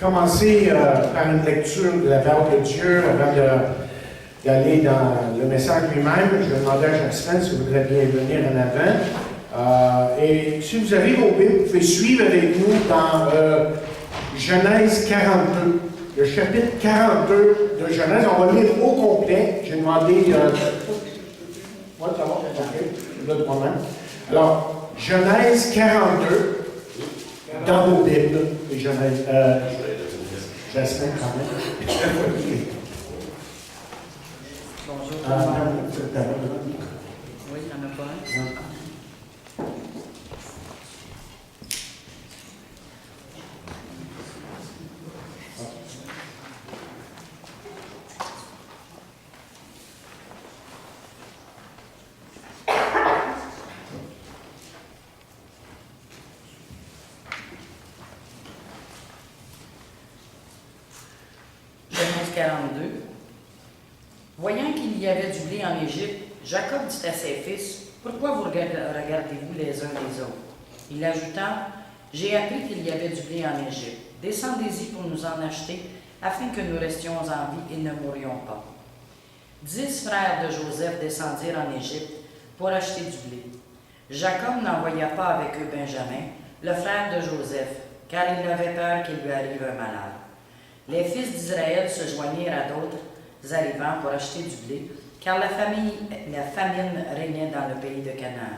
commencer par une lecture de la parole de Dieu avant d'aller dans le message lui-même. Je vais demander à Jasmine si vous voudrez bien venir en avant. Et si vous avez vos Bibles, vous pouvez suivre avec nous dans Genèse 42, le chapitre 42 de Genèse. On va lire au complet. J'ai demandé... ça va, ok, là de moi-même. Alors, Genèse 42, dans vos Bibles, et Genèse... Jasmine, quand même. Bonjour. Oui, il n'y en a pas un. Genèse 42. Voyant qu'il y avait du blé en Égypte, Jacob dit à ses fils, « Pourquoi vous regardez-vous les uns les autres? » Il ajouta, « J'ai appris qu'il y avait du blé en Égypte. Descendez-y pour nous en acheter, afin que nous restions en vie et ne mourions pas. » 10 frères de Joseph descendirent en Égypte pour acheter du blé. Jacob n'envoya pas avec eux Benjamin, le frère de Joseph, car il avait peur qu'il lui arrive un malheur. Les fils d'Israël se joignirent à d'autres arrivant pour acheter du blé, car la famine régnait dans le pays de Canaan.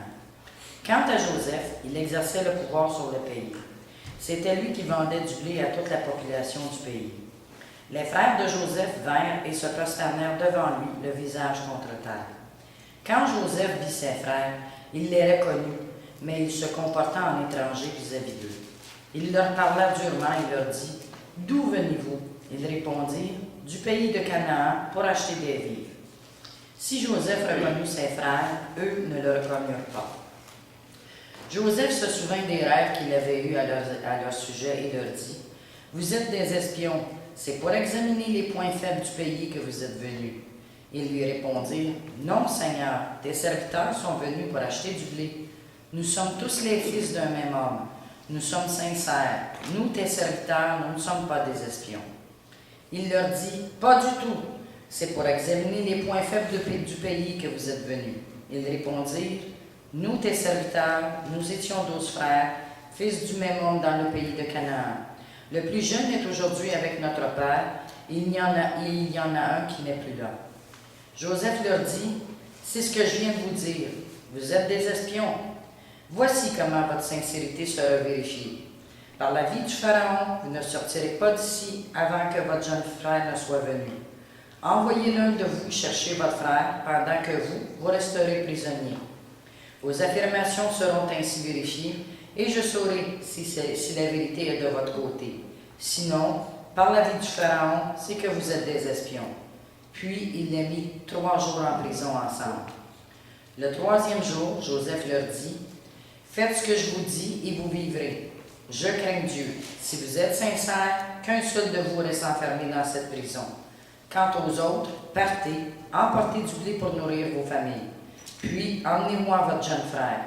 Quant à Joseph, il exerçait le pouvoir sur le pays. C'était lui qui vendait du blé à toute la population du pays. Les frères de Joseph vinrent et se prosternèrent devant lui, le visage contre terre. Quand Joseph vit ses frères, il les reconnut, mais il se comporta en étranger vis-à-vis d'eux. Il leur parla durement et leur dit, « D'où venez-vous? » Ils répondirent, « Du pays de Canaan, pour acheter des vivres. » Si Joseph reconnut ses frères, eux ne le reconnurent pas. Joseph se souvint des rêves qu'il avait eus à leur sujet et leur dit, « Vous êtes des espions, c'est pour examiner les points faibles du pays que vous êtes venus. » Ils lui répondirent, « Non, Seigneur, tes serviteurs sont venus pour acheter du blé. Nous sommes tous les fils d'un même homme. Nous sommes sincères. Nous, tes serviteurs, nous ne sommes pas des espions. » Il leur dit, « Pas du tout. C'est pour examiner les points faibles du pays que vous êtes venus. » Ils répondirent, « Nous, tes serviteurs, nous étions 12 frères, fils du même homme dans le pays de Canaan. Le plus jeune est aujourd'hui avec notre père, et il y en a un qui n'est plus là. » Joseph leur dit, « C'est ce que je viens de vous dire. Vous êtes des espions. Voici comment votre sincérité sera vérifiée. Par la vie du Pharaon, vous ne sortirez pas d'ici avant que votre jeune frère ne soit venu. Envoyez l'un de vous chercher votre frère pendant que vous resterez prisonniers. Vos affirmations seront ainsi vérifiées et je saurai si la vérité est de votre côté. Sinon, par la vie du Pharaon, c'est que vous êtes des espions. » Puis il les mit 3 jours en prison ensemble. Le 3e jour, Joseph leur dit, « Faites ce que je vous dis et vous vivrez. Je crains Dieu. Si vous êtes sincères, qu'un seul de vous reste enfermé dans cette prison. Quant aux autres, partez, emportez du blé pour nourrir vos familles. Puis emmenez-moi votre jeune frère.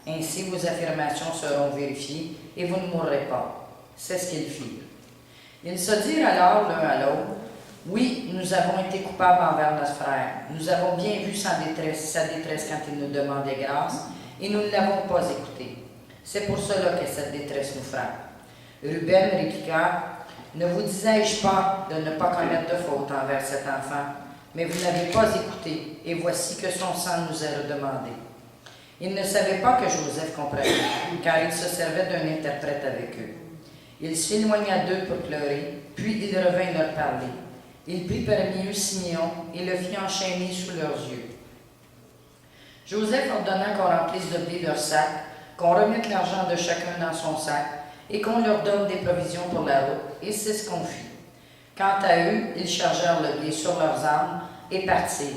Ainsi vos affirmations seront vérifiées et vous ne mourrez pas. » C'est ce qu'ils firent. Ils se dirent alors l'un à l'autre, « Oui, nous avons été coupables envers notre frère. Nous avons bien vu sa détresse quand il nous demandait grâce, et nous ne l'avons pas écouté. C'est pour cela que cette détresse nous frappe. » Ruben répliqua, « Ne vous disais-je pas de ne pas commettre de faute envers cet enfant, mais vous n'avez pas écouté, et voici que son sang nous est redemandé. » Ils ne savaient pas que Joseph comprenait, car il se servait d'un interprète avec eux. Il s'éloigna d'eux pour pleurer, puis il revint leur parler. Il prit parmi eux Simeon et le fit enchaîner sous leurs yeux. Joseph ordonna qu'on remplisse de blé leurs sacs, qu'on remette l'argent de chacun dans son sac et qu'on leur donne des provisions pour la route, et c'est ce qu'on fit. Quant à eux, ils chargèrent le blé sur leurs armes et partirent.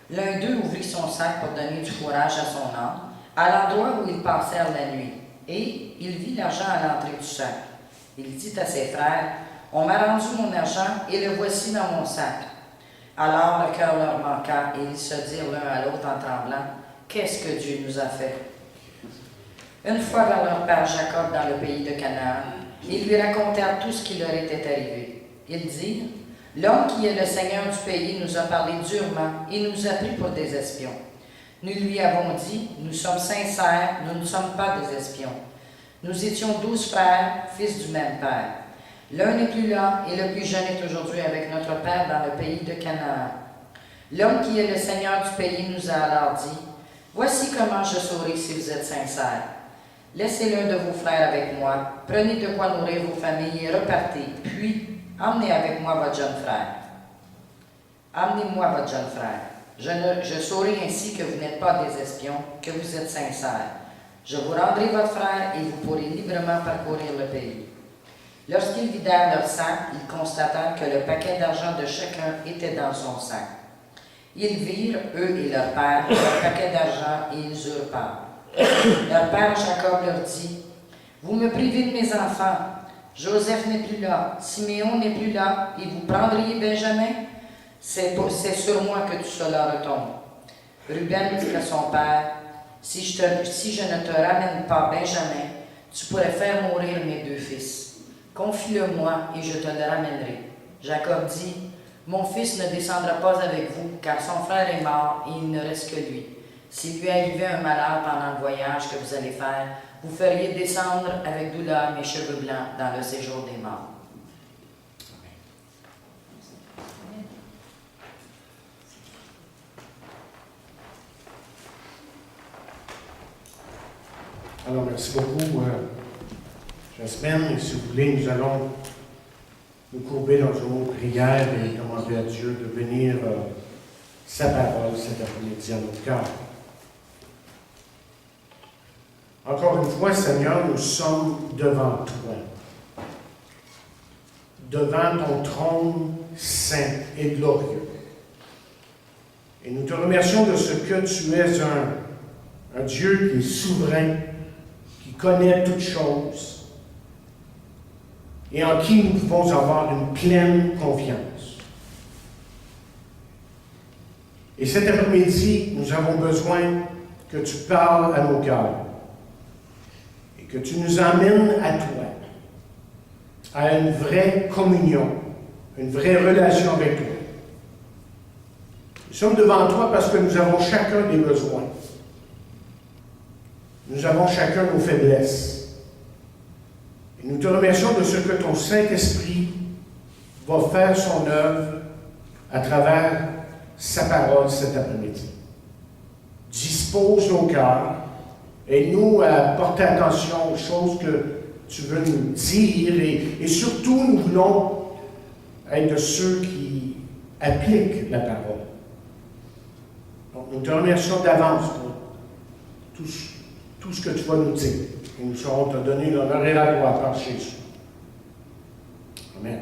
L'un d'eux ouvrit son sac pour donner du fourrage à son âne, à l'endroit où ils passèrent la nuit, et il vit l'argent à l'entrée du sac. Il dit à ses frères, « On m'a rendu mon argent et le voici dans mon sac. » Alors le cœur leur manqua et ils se dirent l'un à l'autre en tremblant, « Qu'est-ce que Dieu nous a fait? » Une fois vers leur père Jacob dans le pays de Canaan, Ils lui racontèrent tout ce qui leur était arrivé. Ils dirent, « L'homme qui est le Seigneur du pays nous a parlé durement et nous a pris pour des espions. Nous lui avons dit, nous sommes sincères, nous ne sommes pas des espions. Nous étions 12 frères, fils du même père. L'un n'est plus là et le plus jeune est aujourd'hui avec notre père dans le pays de Canaan. L'homme qui est le Seigneur du pays nous a alors dit, « Voici comment je saurai si vous êtes sincères. Laissez l'un de vos frères avec moi, prenez de quoi nourrir vos familles et repartez, puis emmenez avec moi votre jeune frère. Amenez-moi votre jeune frère. Je saurai ainsi que vous n'êtes pas des espions, que vous êtes sincères. Je vous rendrai votre frère et vous pourrez librement parcourir le pays. » Lorsqu'ils vidèrent leur sac, ils constatèrent que le paquet d'argent de chacun était dans son sac. Ils virent, eux et leur père, leur paquet d'argent et ils eurent peur. Leur père Jacob leur dit, « Vous me privez de mes enfants. Joseph n'est plus là, Siméon n'est plus là, et vous prendriez Benjamin? C'est sur moi que tout cela retombe. » Ruben dit à son père, « Si je ne te ramène pas Benjamin, tu pourrais faire mourir mes 2 fils. Confie-le-moi et je te le ramènerai. » Jacob dit, « Mon fils ne descendra pas avec vous, car son frère est mort et il ne reste que lui. S'il lui arrivait un malheur pendant le voyage que vous allez faire, vous feriez descendre avec douleur mes cheveux blancs dans le séjour des morts. » Alors, merci beaucoup, Jasmine. Et si vous voulez, nous allons nous courber dans une autre prière et demander à Dieu de bénir sa parole cet après-midi à notre cœur. Encore une fois, Seigneur, nous sommes devant toi, devant ton trône saint et glorieux. Et nous te remercions de ce que tu es un Dieu qui est souverain, qui connaît toutes choses et en qui nous pouvons avoir une pleine confiance. Et cet après-midi, nous avons besoin que tu parles à nos cœurs et que tu nous emmènes à toi, à une vraie communion, une vraie relation avec toi. Nous sommes devant toi parce que nous avons chacun des besoins. Nous avons chacun nos faiblesses. Et nous te remercions de ce que ton Saint-Esprit va faire son œuvre à travers sa parole cet après-midi. Dispose nos cœurs, aide-nous à porter attention aux choses que tu veux nous dire et surtout nous voulons être de ceux qui appliquent la parole. Donc nous te remercions d'avance pour tout ce que tu vas nous dire. Et nous saurons te donner l'honneur et la gloire par Jésus. Amen.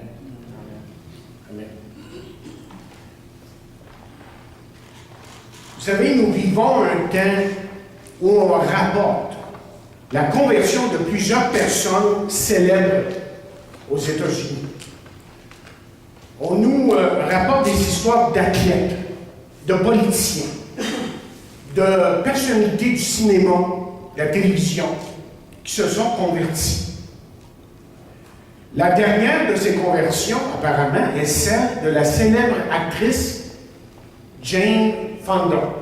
Amen. Vous savez, nous vivons un temps où on rapporte la conversion de plusieurs personnes célèbres aux États-Unis. On nous rapporte des histoires d'athlètes, de politiciens, de personnalités du cinéma, de la télévision, qui se sont convertis. La dernière de ces conversions, apparemment, est celle de la célèbre actrice Jane Fonda.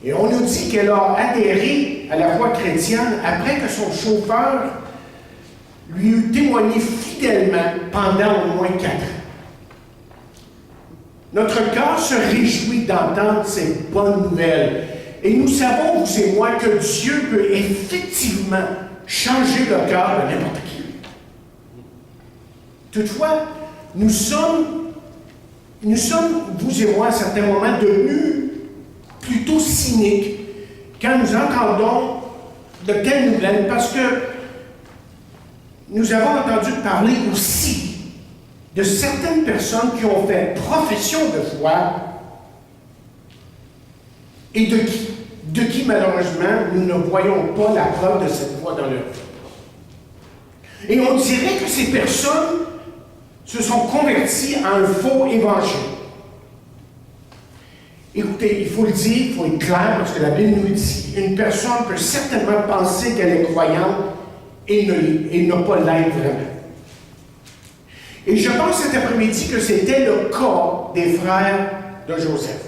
Et on nous dit qu'elle a adhéré à la foi chrétienne après que son chauffeur lui eut témoigné fidèlement pendant au moins 4 ans. Notre cœur se réjouit d'entendre ces bonnes nouvelles. Et nous savons, vous et moi, que Dieu peut effectivement changer le cœur de n'importe qui. Toutefois, nous sommes, vous et moi, à certains moments, devenus plutôt cyniques quand nous entendons de telles nouvelles, parce que nous avons entendu parler aussi de certaines personnes qui ont fait profession de foi et de qui malheureusement nous ne voyons pas la preuve de cette foi dans leur vie. Et on dirait que ces personnes se sont converties à un faux évangile. Écoutez, il faut le dire, il faut être clair, parce que la Bible nous dit, une personne peut certainement penser qu'elle est croyante et ne pas l'être vraiment. Et je pense cet après-midi que c'était le cas des frères de Joseph.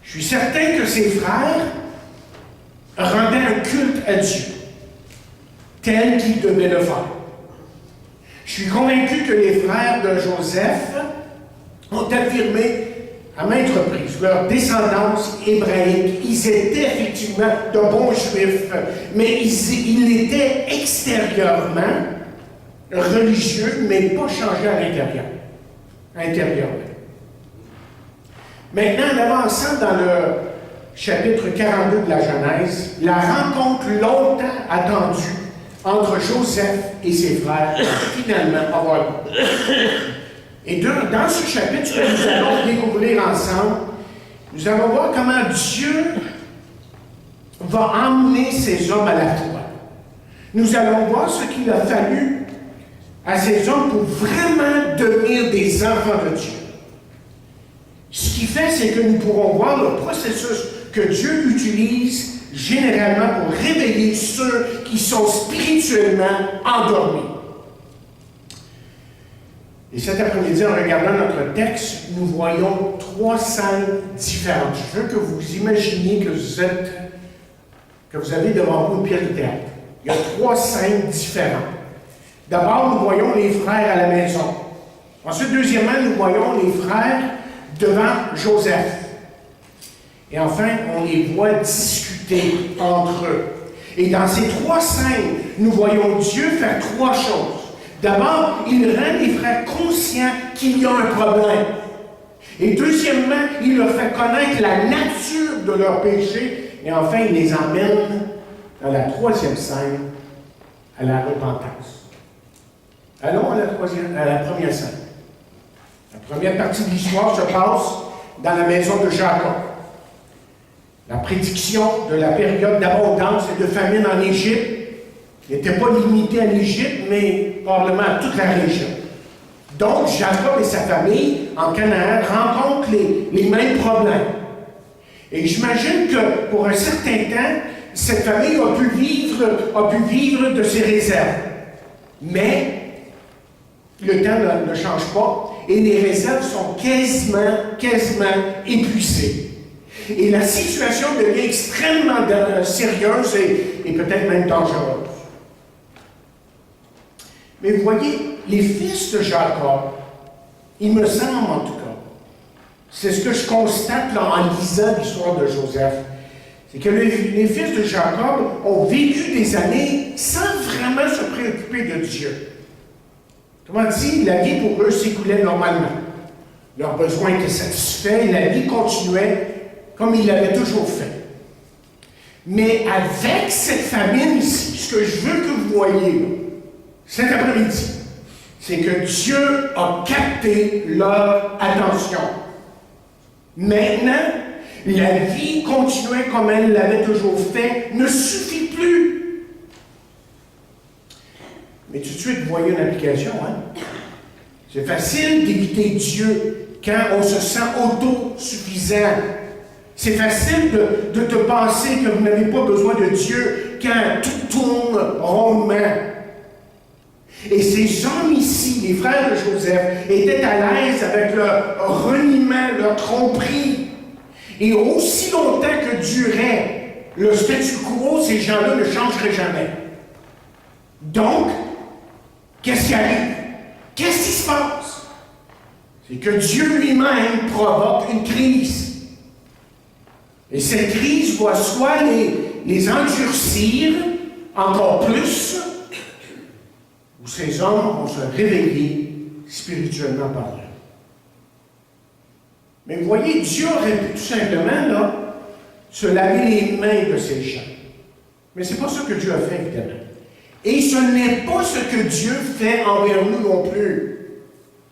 Je suis certain que ses frères rendaient un culte à Dieu, tel qu'ils devaient le faire. Je suis convaincu que les frères de Joseph ont affirmé à maintes reprises leur descendance hébraïque. Ils étaient effectivement de bons juifs, mais ils étaient extérieurement religieux, mais pas changés à l'intérieur. Intérieurement. Maintenant, en avançant dans le chapitre 42 de la Genèse, la rencontre longtemps attendue entre Joseph et ses frères va finalement avoir lieu. Et dans ce chapitre que nous allons découvrir ensemble, nous allons voir comment Dieu va emmener ces hommes à la foi. Nous allons voir ce qu'il a fallu à ces hommes pour vraiment devenir des enfants de Dieu. Ce qui fait, c'est que nous pourrons voir le processus que Dieu utilise généralement pour réveiller ceux qui sont spirituellement endormis. Et cet après-midi, en regardant notre texte, nous voyons 3 scènes différentes. Je veux que vous imaginiez que vous avez devant vous une pièce de théâtre. Il y a 3 scènes différentes. D'abord, nous voyons les frères à la maison. Ensuite, deuxièmement, nous voyons les frères devant Joseph. Et enfin, on les voit discuter entre eux. Et dans ces 3 scènes, nous voyons Dieu faire 3 choses. D'abord, il rend les frères conscients qu'il y a un problème. Et deuxièmement, il leur fait connaître la nature de leur péché. Et enfin, il les emmène dans la 3e scène, à la repentance. Allons à la première scène. La première partie de l'histoire se passe dans la maison de Jacob. La prédiction de la période d'abondance et de famine en Égypte n'était pas limitée à l'Égypte, mais probablement à toute la région. Donc, Jacob et sa famille, en Canaan, rencontrent les mêmes problèmes. Et j'imagine que, pour un certain temps, cette famille a pu vivre de ses réserves. Mais, le temps ne change pas, et les réserves sont quasiment épuisées. Et la situation devient extrêmement sérieuse et peut-être même dangereuse. Mais vous voyez, les fils de Jacob, il me semble en tout cas, c'est ce que je constate là, en lisant l'histoire de Joseph, c'est que les fils de Jacob ont vécu des années sans vraiment se préoccuper de Dieu. Comment dire, la vie pour eux s'écoulait normalement. Leurs besoins étaient satisfaits et la vie continuait comme ils l'avaient toujours fait. Mais avec cette famine ici, ce que je veux que vous voyez cet après-midi, c'est que Dieu a capté leur attention. Maintenant, la vie continuait comme elle l'avait toujours fait, ne suffit plus. Mais tout de suite, vous voyez une application, hein? C'est facile d'éviter Dieu quand on se sent autosuffisant. C'est facile de te penser que vous n'avez pas besoin de Dieu quand tout tourne rondement. Et ces hommes ici, les frères de Joseph, étaient à l'aise avec leur reniement, leur tromperie. Et aussi longtemps que durait le statu quo, ces gens-là ne changeraient jamais. Donc, qu'est-ce qui arrive? Qu'est-ce qui se passe? C'est que Dieu lui-même provoque une crise. Et cette crise va soit les endurcir encore plus, ou ces hommes vont se réveiller spirituellement parlant. Mais vous voyez, Dieu aurait pu tout simplement là, se laver les mains de ces gens. Mais ce n'est pas ce que Dieu a fait, évidemment. Et ce n'est pas ce que Dieu fait envers nous non plus.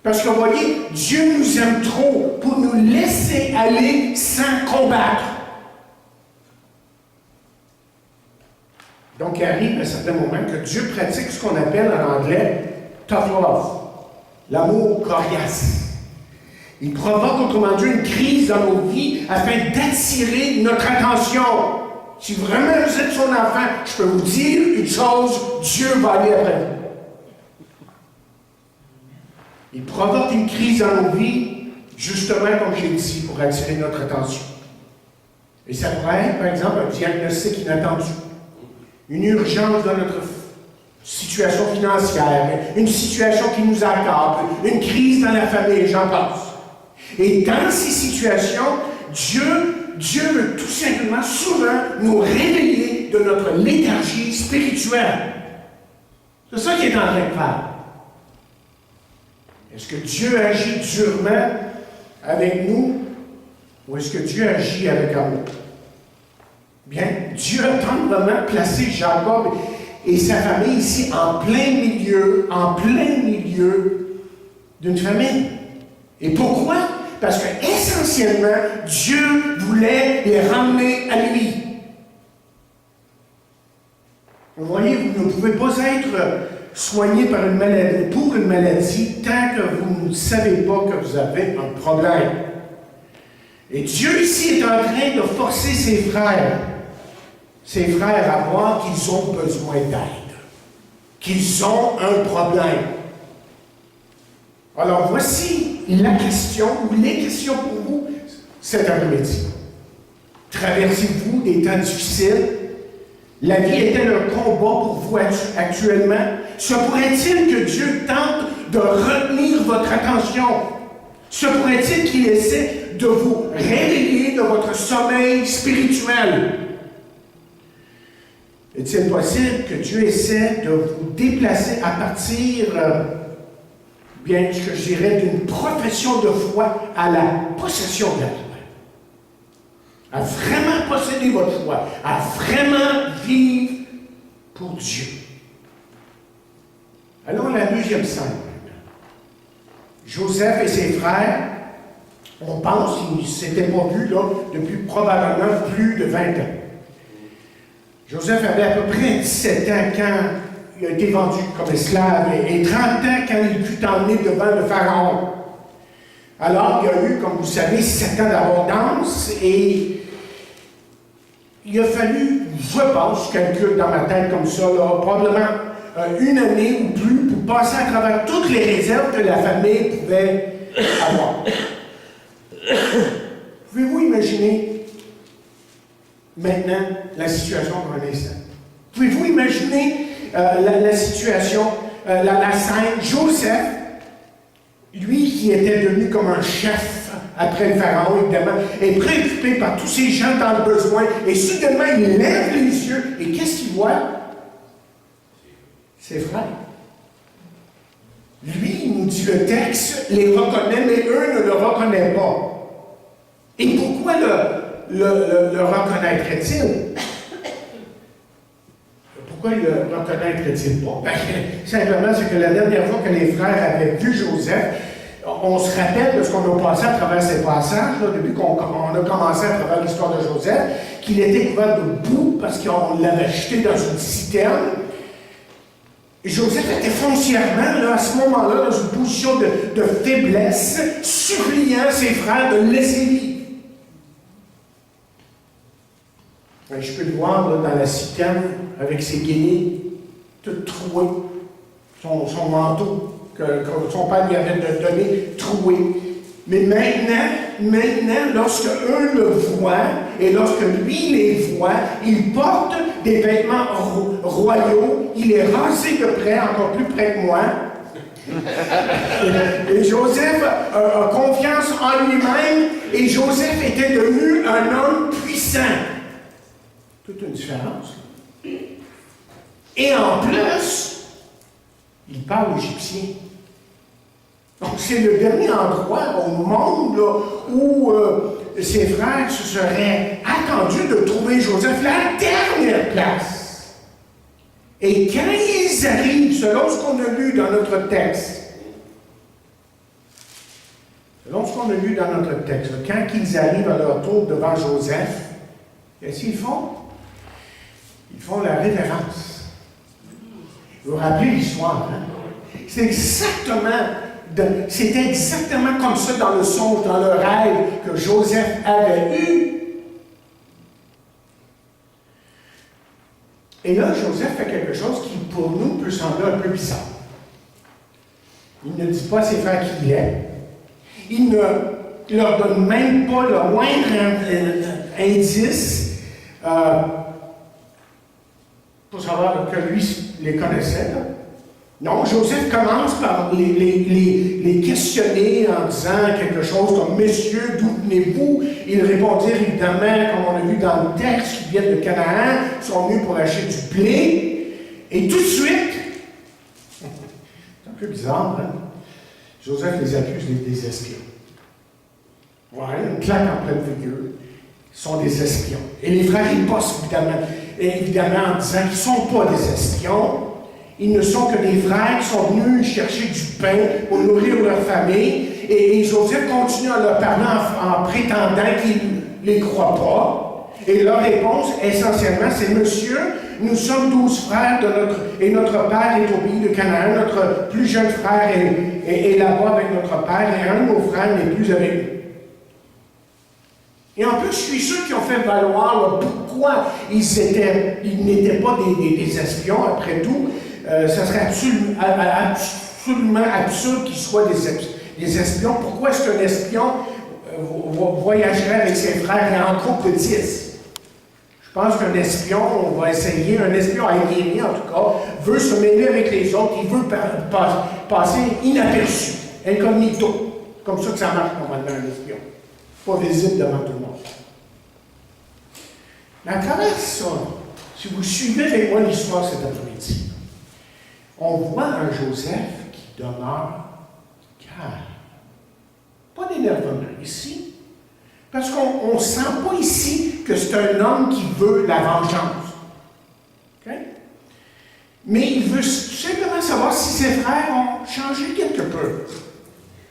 Parce que vous voyez, Dieu nous aime trop pour nous laisser aller sans combattre. Donc, il arrive à certains moments que Dieu pratique ce qu'on appelle en anglais tough love, l'amour coriace. Il provoque, autrement dit, une crise dans nos vies afin d'attirer notre attention. si vraiment vous êtes son enfant, je peux vous dire une chose, Dieu va aller après vous. Il provoque une crise dans nos vies, justement, comme j'ai dit, pour attirer notre attention. Et ça pourrait être, par exemple, un diagnostic inattendu, une urgence dans notre situation financière, une situation qui nous accable, une crise dans la famille, j'en passe. Et dans ces situations, Dieu veut tout simplement, souvent, nous réveiller de notre léthargie spirituelle. C'est ça qu'il est en train de faire. Est-ce que Dieu agit durement avec nous ou est-ce que Dieu agit avec amour? Bien, Dieu a tendrement placé Jacob et sa famille ici en plein milieu d'une famine. Et pourquoi? Parce que essentiellement, Dieu voulait les ramener à lui. Vous voyez, vous ne pouvez pas être soigné pour une maladie tant que vous ne savez pas que vous avez un problème. Et Dieu ici est en train de forcer ses frères à voir qu'ils ont besoin d'aide, qu'ils ont un problème. Alors voici la question ou les questions pour vous cet après-midi. Traversez-vous des temps difficiles? La vie est-elle un combat pour vous actuellement? Se pourrait-il que Dieu tente de retenir votre attention? Se pourrait-il qu'il essaie de vous réveiller de votre sommeil spirituel? Est-il possible que Dieu essaie de vous déplacer à partir, bien, ce que je dirais, d'une profession de foi à la possession de la foi? À vraiment posséder votre foi, à vraiment vivre pour Dieu. Alors, la deuxième scène. Joseph et ses frères, on pense qu'ils ne s'étaient pas vus là, depuis probablement plus de 20 ans. Joseph avait à peu près 17 ans quand il a été vendu comme esclave et 30 ans quand il fut emmené devant le Pharaon. Alors, il y a eu, comme vous savez, 7 ans d'abondance et il a fallu, je pense, je calcule dans ma tête comme ça, là, probablement une année ou plus pour passer à travers toutes les réserves que la famille pouvait avoir. Pouvez-vous imaginer maintenant la situation pour un instant? Pouvez-vous imaginer la situation, la scène? Joseph, lui qui était devenu comme un chef après le Pharaon, évidemment, est préoccupé par tous ces gens dans le besoin, et soudainement, il lève les yeux, et qu'est-ce qu'il voit? Ses frères. Lui, il nous dit le texte, les reconnaît, mais eux ne le reconnaissent pas. Et pourquoi le reconnaîtraient-ils? Pourquoi le reconnaîtraient-ils pas? Ben, simplement, c'est que la dernière fois que les frères avaient vu Joseph, on se rappelle de ce qu'on a passé à travers ces passages, là, depuis qu'on a commencé à travers l'histoire de Joseph, qu'il était couvert de boue parce qu'on l'avait jeté dans une citerne. Et Joseph était foncièrement, là, à ce moment-là, dans une position de faiblesse, suppliant ses frères de le laisser vivre. Et je peux le voir là, dans la citerne, avec ses guenilles, toutes trouées, son manteau que son père lui avait donné, troué. Mais maintenant, lorsque eux le voient, et lorsque lui les voit, il porte des vêtements royaux, il est rasé de près, encore plus près que moi. Et Joseph a confiance en lui-même, et Joseph était devenu un homme puissant. Toute une différence. Et en plus, il parle égyptien. Donc, c'est le dernier endroit au monde là, où ses frères se seraient attendus de trouver Joseph la dernière place. Et quand ils arrivent, selon ce qu'on a lu dans notre texte, quand ils arrivent à leur tour devant Joseph, qu'est-ce qu'ils font? Ils font la révérence. Vous vous rappelez l'histoire, hein? C'est exactement comme ça dans le songe, dans le rêve que Joseph avait eu. Et là, Joseph fait quelque chose qui, pour nous, peut sembler un peu bizarre. Il ne dit pas à ses frères qui il est. Il ne leur donne même pas le moindre indice pour savoir que lui les connaissait. Là. Non, Joseph commence par les questionner en disant quelque chose comme « Messieurs, d'où venez-vous » Ils répondirent évidemment, comme on a vu dans le texte, qu'ils viennent de Canaan, sont venus pour acheter du blé. Et tout de suite, c'est un peu bizarre, hein? Joseph les accuse des espions. Voilà, une claque en pleine figure. Ils sont des espions. Et les frères, ils passent évidemment en disant qu'ils ne sont pas des espions. Ils ne sont que des frères qui sont venus chercher du pain pour nourrir leur famille. Et Joseph continue à leur parler en prétendant qu'ils ne les croient pas. Et leur réponse, essentiellement, c'est « Monsieur, nous sommes 12 frères et notre père est au pays de Canaan. Notre plus jeune frère est là-bas avec notre père et un de nos frères n'est plus avec nous. » Et en plus, je suis sûr qu'ils ont fait valoir là, pourquoi ils n'étaient pas des espions, après tout. Ça serait absolument absurde qu'ils soient des espions. Pourquoi est-ce qu'un espion voyagerait avec ses frères et en groupe de 10? Je pense qu'un espion, on va essayer, un espion aérien en tout cas, veut se mêler avec les autres, il veut passer inaperçu, incognito. Comme ça que ça marche normalement un espion. Pas visible devant tout le monde. Mais à travers ça, si vous suivez avec moi l'histoire cet après-midi, on voit un Joseph qui demeure calme. Pas d'énervement ici, parce qu'on ne sent pas ici que c'est un homme qui veut la vengeance. Okay? Mais il veut simplement savoir si ses frères ont changé quelque peu.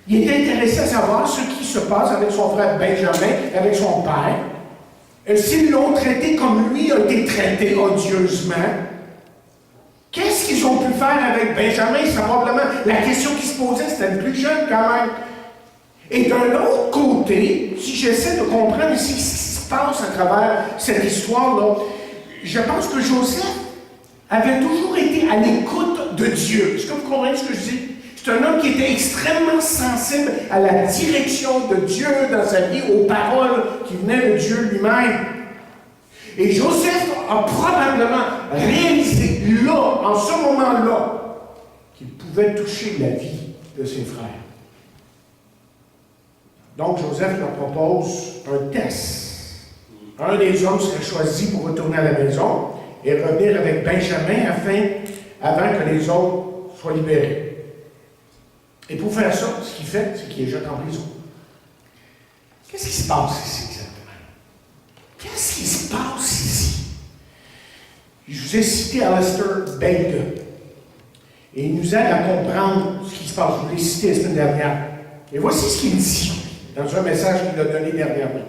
Il est intéressé à savoir ce qui se passe avec son frère Benjamin, avec son père. S'ils l'ont traité comme lui a été traité odieusement, qu'est-ce qu'ils ont pu faire avec Benjamin? C'est probablement la question qui se posait, c'était le plus jeune quand même. Et d'un autre côté, si j'essaie de comprendre ici ce qui se passe à travers cette histoire-là, je pense que Joseph avait toujours été à l'écoute de Dieu. Est-ce que vous comprenez ce que je dis? C'est un homme qui était extrêmement sensible à la direction de Dieu dans sa vie, aux paroles qui venaient de Dieu lui-même. Et Joseph a probablement réalisé là, en ce moment-là, qu'il pouvait toucher la vie de ses frères. Donc Joseph leur propose un test. Un des hommes serait choisi pour retourner à la maison et revenir avec Benjamin avant que les autres soient libérés. Et pour faire ça, ce qu'il fait, c'est qu'il les jette en prison. Qu'est-ce qui se passe ici exactement? Qu'est-ce qui se passe ici? Je vous ai cité Alistair Begg. Et il nous aide à comprendre ce qui se passe. Je vous l'ai cité la semaine dernière. Et voici ce qu'il dit dans un message qu'il a donné dernièrement.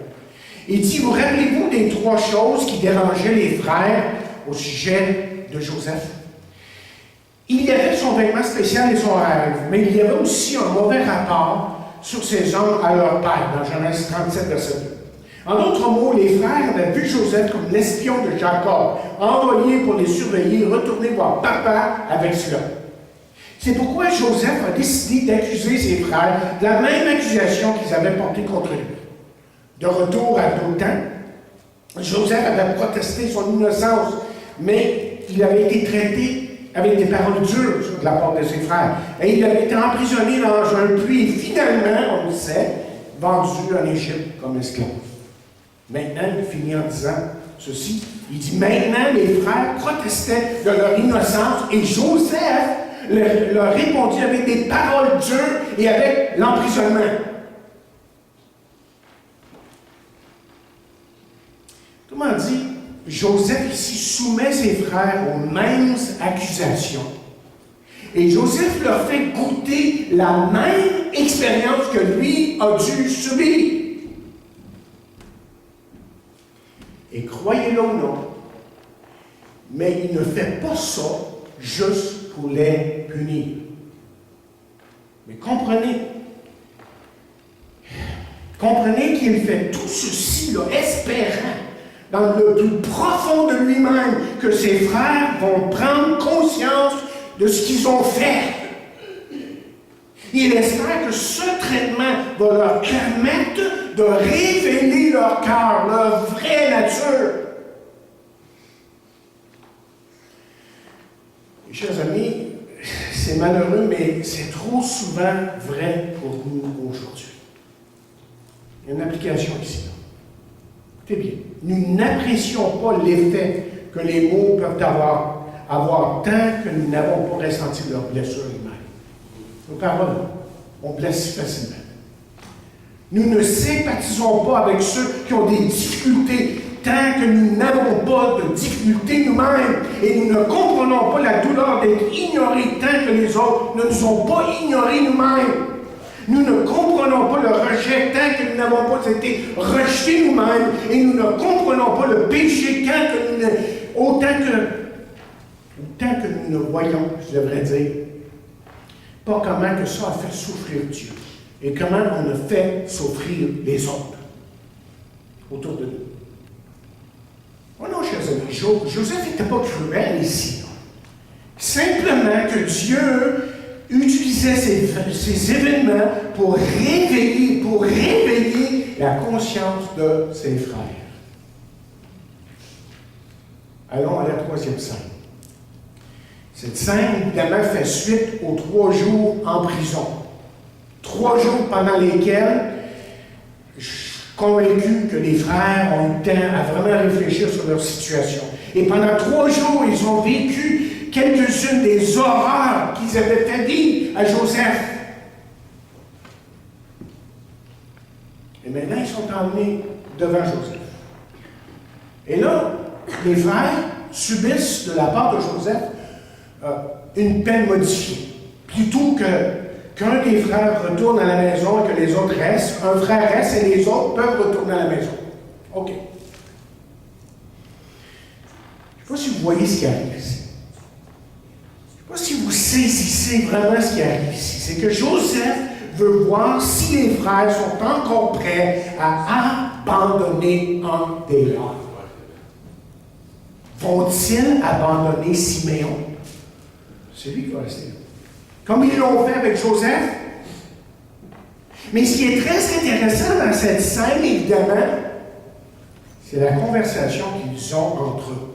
Il dit, vous rappelez-vous des 3 choses qui dérangeaient les frères au sujet de Joseph? Il y avait son vêtement spécial et son rêve, mais il y avait aussi un mauvais rapport sur ces hommes à leur père, dans Genèse 37, verset 2. En d'autres mots, les frères avaient vu Joseph comme l'espion de Jacob, envoyé pour les surveiller, retourner voir papa avec cela. C'est pourquoi Joseph a décidé d'accuser ses frères de la même accusation qu'ils avaient portée contre lui. De retour à Dothan, Joseph avait protesté son innocence, mais il avait été traité avec des paroles dures de la part de ses frères. Et il avait été emprisonné dans un puits et finalement, on le sait, vendu en Égypte comme esclave. Maintenant, il finit en disant ceci. Il dit, maintenant, les frères protestaient de leur innocence et Joseph leur répondit avec des paroles dures et avec l'emprisonnement. Autrement dit, Joseph ici soumet ses frères aux mêmes accusations. Et Joseph leur fait goûter la même expérience que lui a dû subir. Et croyez-le ou non, mais il ne fait pas ça juste pour les punir. Mais comprenez qu'il fait tout ceci là, espérant dans le plus profond de lui-même, que ses frères vont prendre conscience de ce qu'ils ont fait. Il espère que ce traitement va leur permettre de révéler leur cœur, leur vraie nature. Et chers amis, c'est malheureux, mais c'est trop souvent vrai pour nous aujourd'hui. Il y a une application ici. Écoutez bien. Nous n'apprécions pas l'effet que les mots peuvent avoir tant que nous n'avons pas ressenti leur blessure humaine. Nos paroles, on blesse facilement. Nous ne sympathisons pas avec ceux qui ont des difficultés tant que nous n'avons pas de difficultés nous-mêmes et nous ne comprenons pas la douleur d'être ignorés tant que les autres ne nous ont pas ignorés nous-mêmes. Nous ne comprenons pas le rejet tant que nous n'avons pas été rejetés nous-mêmes et nous ne comprenons pas le péché autant que nous ne voyons, je devrais dire, pas comment que ça a fait souffrir Dieu et comment on a fait souffrir les autres autour de nous. Oh non, chers amis, Joseph n'était pas cruel ici. Non. Simplement que Dieu utilisait ces événements pour réveiller la conscience de ses frères. Allons à la troisième scène. Cette scène, évidemment, fait suite aux 3 jours en prison. 3 jours pendant lesquels je suis convaincu que les frères ont eu le temps à vraiment réfléchir sur leur situation. Et pendant 3 jours, ils ont vécu quelques-unes des horreurs qu'ils avaient fait vivre à Joseph. Et maintenant, ils sont emmenés devant Joseph. Et là, les frères subissent de la part de Joseph une peine modifiée. Plutôt qu'un des frères retourne à la maison et que les autres restent, un frère reste et les autres peuvent retourner à la maison. OK. Je ne sais pas si vous voyez ce qui arrive ici. Je ne sais pas si vous saisissez vraiment ce qui arrive ici. C'est que Joseph veut voir si les frères sont encore prêts à abandonner un des leurs. Vont-ils abandonner Siméon? C'est lui qui va rester là. Comme ils l'ont fait avec Joseph. Mais ce qui est très intéressant dans cette scène, évidemment, c'est la conversation qu'ils ont entre eux.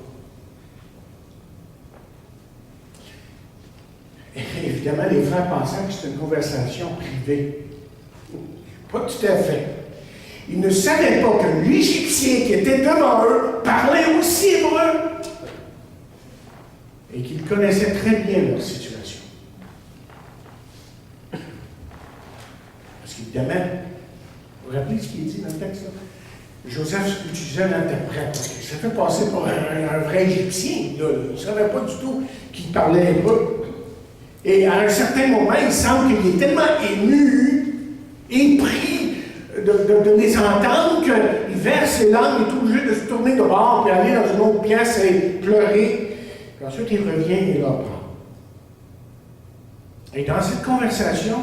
Et évidemment, les frères pensaient que c'était une conversation privée. Pas tout à fait. Ils ne savaient pas que l'Égyptien qui était devant eux parlait aussi hébreu. Et qu'ils connaissaient très bien leur situation. Parce qu'évidemment, vous vous rappelez ce qui est dit dans le texte là? Joseph utilisait un interprète. Il s'est fait passer pour un vrai Égyptien. Là. Il ne savait pas du tout qu'il parlait hébreu. Et à un certain moment, il semble qu'il est tellement ému et pris de les entendre qu'il verse ses larmes et est obligé de se tourner de bord puis aller dans une autre pièce et pleurer. Puis ensuite, il revient et leur parle. Et dans cette conversation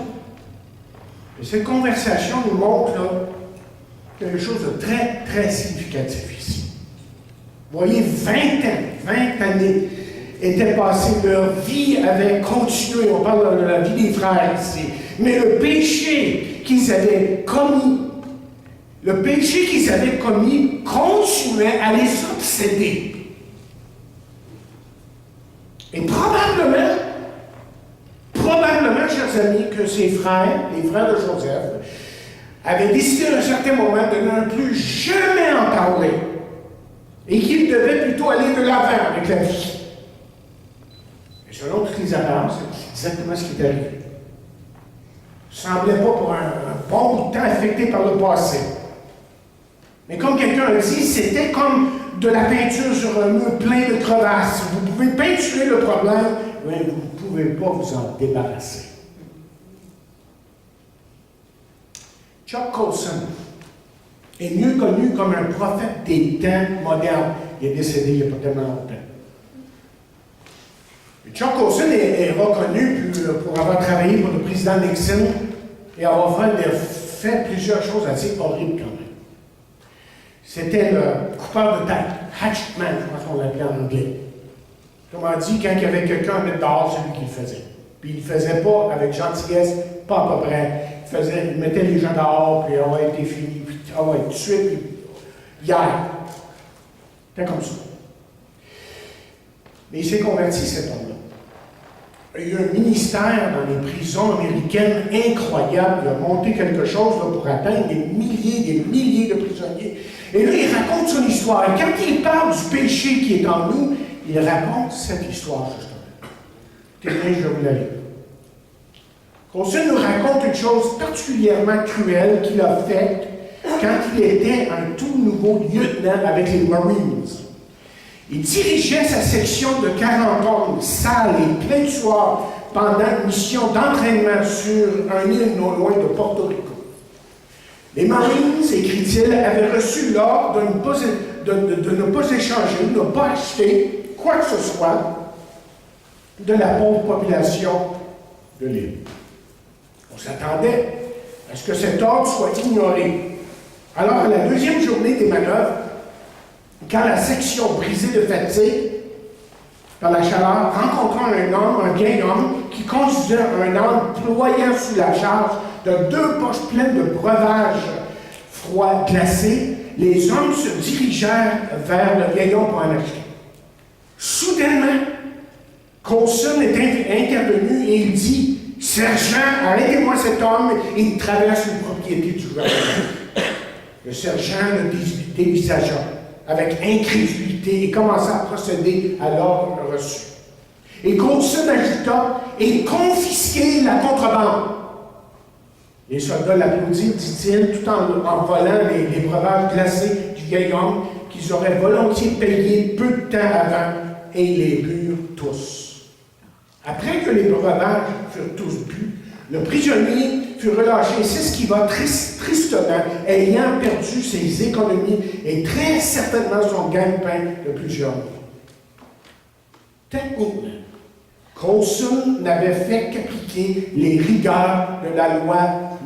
nous montre là, quelque chose de très, très significatif ici. Vous voyez, 20 années étaient passées, leur vie avait continué. On parle de la vie des frères ici. Mais le péché qu'ils avaient commis continuait à les obséder. Et probablement, chers amis, que ces frères, les frères de Joseph, avaient décidé à un certain moment de ne plus jamais en parler et qu'ils devaient plutôt aller de l'avant avec la vie. Et selon toutes les apparences, c'est exactement ce qui est arrivé. Il ne semblait pas pour un bon bout de temps affecté par le passé. Mais comme quelqu'un a dit, c'était comme de la peinture sur un mur plein de crevasses. Vous pouvez peinturer le problème, mais vous ne pouvez pas vous en débarrasser. Chuck Colson est mieux connu comme un prophète des temps modernes. Il est décédé il n'y a pas tellement longtemps. Et Chuck Colson est reconnu pour avoir travaillé pour le président Nixon et avoir fait plusieurs choses assez horribles quand même. C'était le coupeur de tête, hatchetman, je crois qu'on l'appelait en anglais. Comment dit, quand il y avait quelqu'un à mettre dehors, c'est lui qui le faisait. Puis il ne le faisait pas avec gentillesse, pas à peu près. Il mettait les gens dehors, puis ah ouais, t'es fini, puis ah ouais, tout de suite, puis hier. C'était comme ça. Mais il s'est converti, cet homme-là. Il y a eu un ministère dans les prisons américaines incroyable. Il a monté quelque chose là, pour atteindre des milliers de prisonniers. Et là, il raconte son histoire. Et quand il parle du péché qui est en nous, il raconte cette histoire, justement. Tenez, je vais vous la lire. Coulson nous raconte une chose particulièrement cruelle qu'il a faite quand il était un tout nouveau lieutenant avec les Marines. Il dirigeait sa section de 40 hommes, sales et pleins de sueur, pendant une mission d'entraînement sur un île non loin de Porto Rico. Les Marines, écrit-il, avaient reçu l'ordre de ne pas échanger, de ne pas acheter quoi que ce soit de la pauvre population de l'île. On s'attendait à ce que cet ordre soit ignoré. Alors, à la deuxième journée des manœuvres, quand la section brisée de fatigue par la chaleur rencontra un vieil homme qui conduisait un âne ployant sous la charge de 2 poches pleines de breuvages froids glacés, les hommes se dirigèrent vers le vieil homme pour en acheter. Soudainement, Coulson est intervenu et il dit « Sergent, arrêtez-moi cet homme, il traverse une propriété du gouvernement. » Le sergent le dévisagea avec incrédulité et commença à procéder à l'ordre reçu. Et Coulson ajouta « Et confisquer la contrebande. » Les soldats l'applaudirent, dit-il, tout en volant les breuvages glacés du vieil homme qu'ils auraient volontiers payé peu de temps avant, et ils les burent tous. Après que les breuvages furent tous bu, le prisonnier fut relâché. C'est ce qui va tristement, ayant perdu ses économies et très certainement son gagne-pain de plusieurs mois. Techniquement, Coulson n'avait fait qu'appliquer les rigueurs de la loi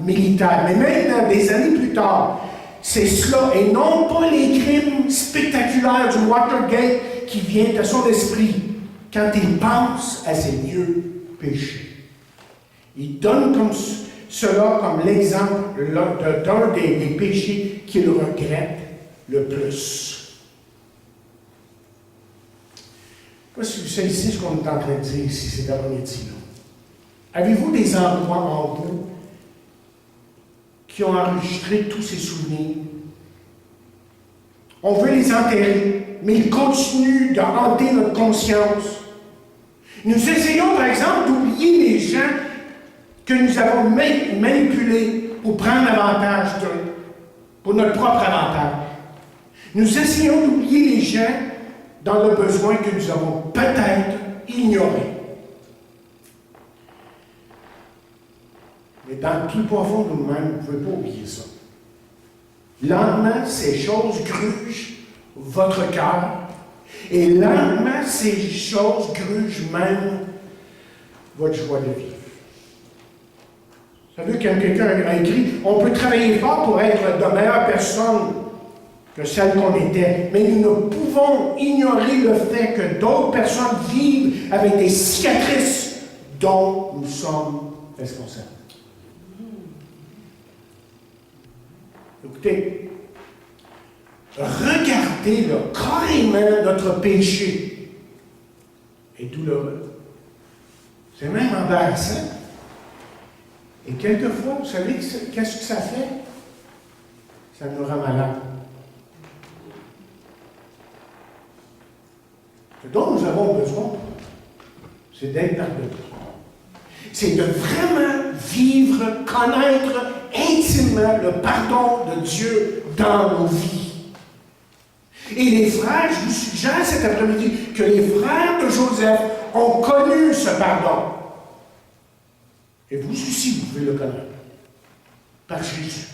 militaire. Mais maintenant, des années plus tard, c'est cela, et non pas les crimes spectaculaires du Watergate qui viennent à son esprit quand il pense à ses vieux péchés. Il donne cela comme l'exemple d'un des péchés qu'il regrette le plus. Je ne sais pas si vous savez ici ce qu'on est en train de dire ici, cet après-midi-là. Avez-vous des endroits en vous qui ont enregistré tous ces souvenirs? On veut les enterrer, mais ils continuent de hanter notre conscience. Nous essayons, par exemple, d'oublier les gens que nous avons manipulés pour prendre avantage d'eux, pour notre propre avantage. Nous essayons d'oublier les gens dans le besoin que nous avons peut-être ignoré. Mais dans le plus profond de nous-mêmes, vous ne pouvez pas oublier ça. Lentement, ces choses grugent votre cœur, et lentement, ces choses grugent même votre joie de vivre. Vous savez, quand quelqu'un a écrit, on peut travailler fort pour être de meilleures personnes que celles qu'on était, mais nous ne pouvons ignorer le fait que d'autres personnes vivent avec des cicatrices dont nous sommes responsables. Écoutez, regardez là, carrément notre péché est douloureux. C'est même embarrassant. Et quelquefois, vous savez qu'est-ce que ça fait? Ça nous rend malades. Ce dont nous avons besoin, c'est d'être pardonnés. C'est de vraiment vivre, connaître intimement le pardon de Dieu dans nos vies. Et les frères, je vous suggère cet après-midi que les frères de Joseph ont connu ce pardon. Et vous aussi, vous pouvez le connaître. Par Jésus.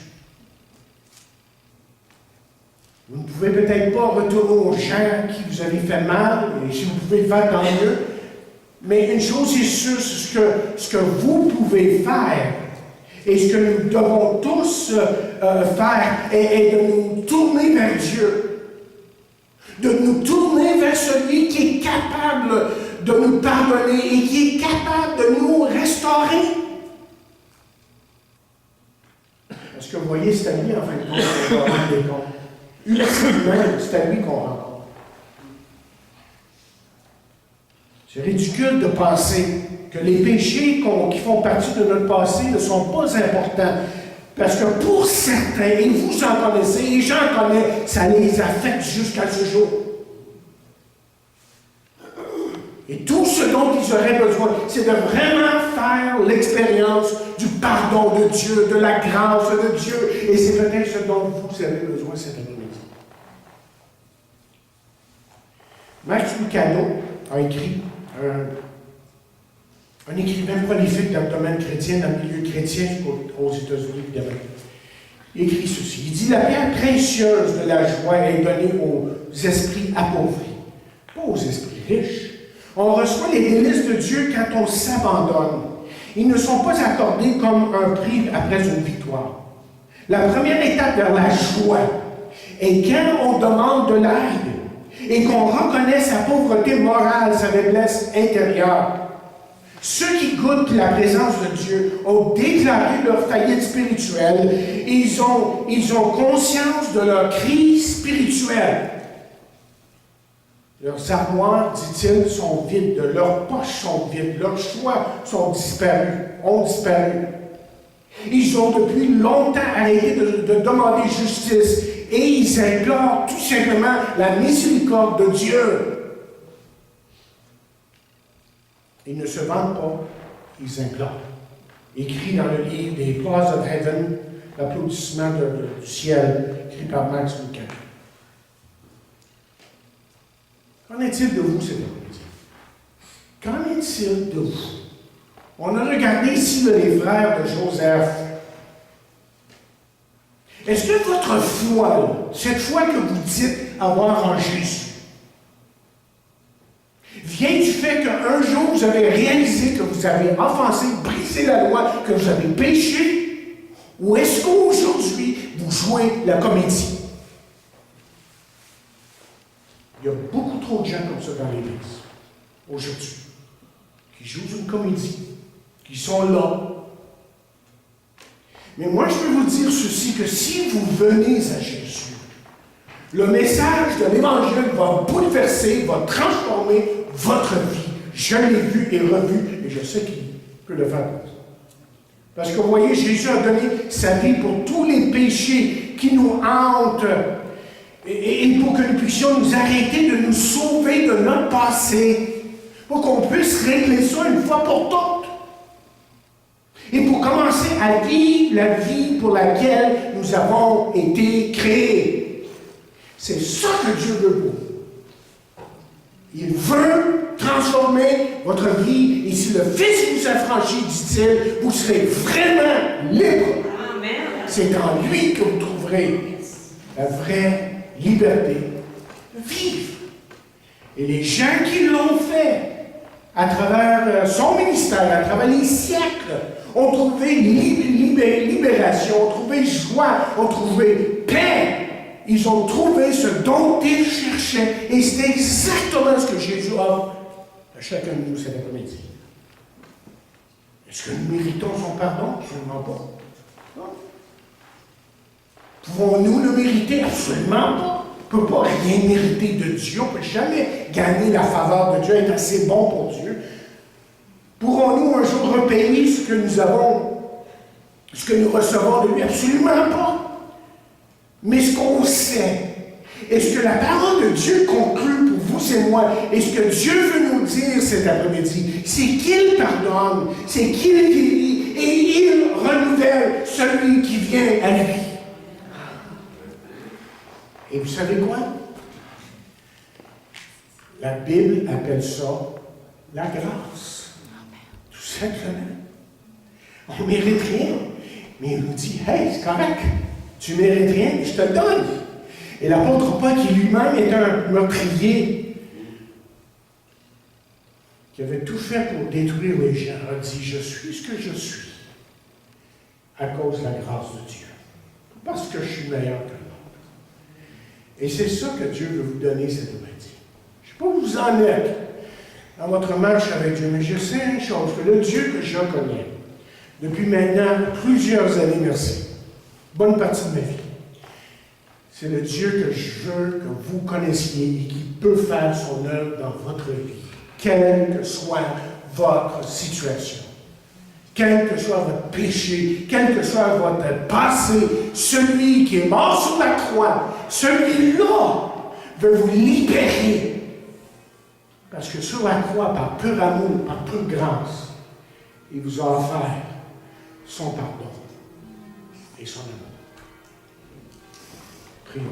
Vous ne pouvez peut-être pas retourner aux gens qui vous avaient fait mal, et si vous pouvez le faire, tant mieux. Mais une chose est sûre, ce que vous pouvez faire, Et ce que nous devons tous faire est de nous tourner vers Dieu. De nous tourner vers celui qui est capable de nous pardonner et qui est capable de nous restaurer. Parce que vous voyez, c'est à lui, en fin de compte, qu'on va rendre des comptes. Ultimement, c'est à lui qu'on rend compte. C'est ridicule de penser que les péchés qui font partie de notre passé ne sont pas importants. Parce que pour certains, et vous en connaissez, et j'en connais, ça les affecte jusqu'à ce jour. Et tout ce dont ils auraient besoin, c'est de vraiment faire l'expérience du pardon de Dieu, de la grâce de Dieu. Et c'est peut-être ce dont vous avez besoin cet après-midi. Max Lucado a écrit, un écrivain prolifique dans le domaine chrétien, dans le milieu chrétien aux États-Unis, évidemment. Il écrit ceci. Il dit, la pierre précieuse de la joie est donnée aux esprits appauvris, pas aux esprits riches. On reçoit les délices de Dieu quand on s'abandonne. Ils ne sont pas accordés comme un prix après une victoire. La première étape vers la joie est quand on demande de l'aide et qu'on reconnaît sa pauvreté morale, sa faiblesse intérieure. Ceux qui goûtent la présence de Dieu ont déclaré leur faillite spirituelle. Ils ont conscience de leur crise spirituelle. Leurs armoires, dit-il, sont vides, leurs poches sont vides, leurs choix ont disparu. Ils ont depuis longtemps arrêté de demander justice et ils implorent tout simplement la miséricorde de Dieu. Ils ne se vantent pas, ils implorent. Écrit dans le livre des Applause of Heaven, l'applaudissement du ciel, écrit par Max Lucado. Qu'en est-il de vous cet après-midi? Qu'en est-il de vous? On a regardé ici les frères de Joseph. Est-ce que votre foi, cette foi que vous dites avoir en Jésus, vient du fait qu'un jour vous avez réalisé que vous avez offensé, brisé la loi, que vous avez péché? Ou est-ce qu'aujourd'hui vous jouez la comédie? Il y a beaucoup trop de gens comme ça dans l'Église, aujourd'hui, qui jouent une comédie, qui sont là. Mais moi, je veux vous dire ceci, que si vous venez à Jésus, le message de l'Évangile va bouleverser, va transformer votre vie. Je l'ai vu et revu, et je sais qu'il peut le faire. Parce que vous voyez, Jésus a donné sa vie pour tous les péchés qui nous hantent, et pour que nous puissions nous arrêter de nous sauver de notre passé, pour qu'on puisse régler ça une fois pour toutes. Et pour commencer à vivre la vie pour laquelle nous avons été créés. C'est ça que Dieu veut pour vous. Il veut transformer votre vie, et si le Fils vous affranchit, dit-il, vous serez vraiment libre. Amen. C'est en lui que vous trouverez la vraie liberté de vivre. Et les gens qui l'ont fait, à travers son ministère, à travers les siècles, ont trouvé libération, ont trouvé joie, ont trouvé paix. Ils ont trouvé ce dont ils cherchaient. Et c'est exactement ce que Jésus offre à chacun de nous cet après-midi. Est-ce que nous méritons son pardon? Absolument pas. Non. Pouvons-nous le mériter? Absolument pas. On ne peut pas rien mériter de Dieu. On ne peut jamais gagner la faveur de Dieu, être assez bon pour Dieu. Pourrons-nous un jour repayer ce que nous avons, ce que nous recevons de lui? Absolument pas. Mais ce qu'on sait, et ce que la parole de Dieu conclut pour vous et moi, et ce que Dieu veut nous dire cet après-midi, c'est qu'il pardonne, c'est qu'il guérit, et il renouvelle celui qui vient à lui. Et vous savez quoi? La Bible appelle ça la grâce. Tout simplement. On ne mérite rien. Mais il nous dit, hey, c'est correct. Tu ne mérites rien, mais je te donne. Et l'apôtre Paul, qui lui-même est un meurtrier, qui avait tout fait pour détruire les gens, a dit, je suis ce que je suis à cause de la grâce de Dieu. Pas parce que je suis meilleur que l'autre. Et c'est ça que Dieu veut vous donner cet après-midi. Je ne sais pas où vous en êtes dans votre marche avec Dieu, mais je sais une chose, que le Dieu que je connais, depuis maintenant plusieurs années, merci, bonne partie de ma vie, c'est le Dieu que je veux que vous connaissiez et qui peut faire son œuvre dans votre vie, quelle que soit votre situation, quel que soit votre péché, quel que soit votre passé, celui qui est mort sur la croix, celui-là veut vous libérer. Parce que sur la croix, par pur amour, par pure grâce, il vous a offert son pardon et son amour. Prions.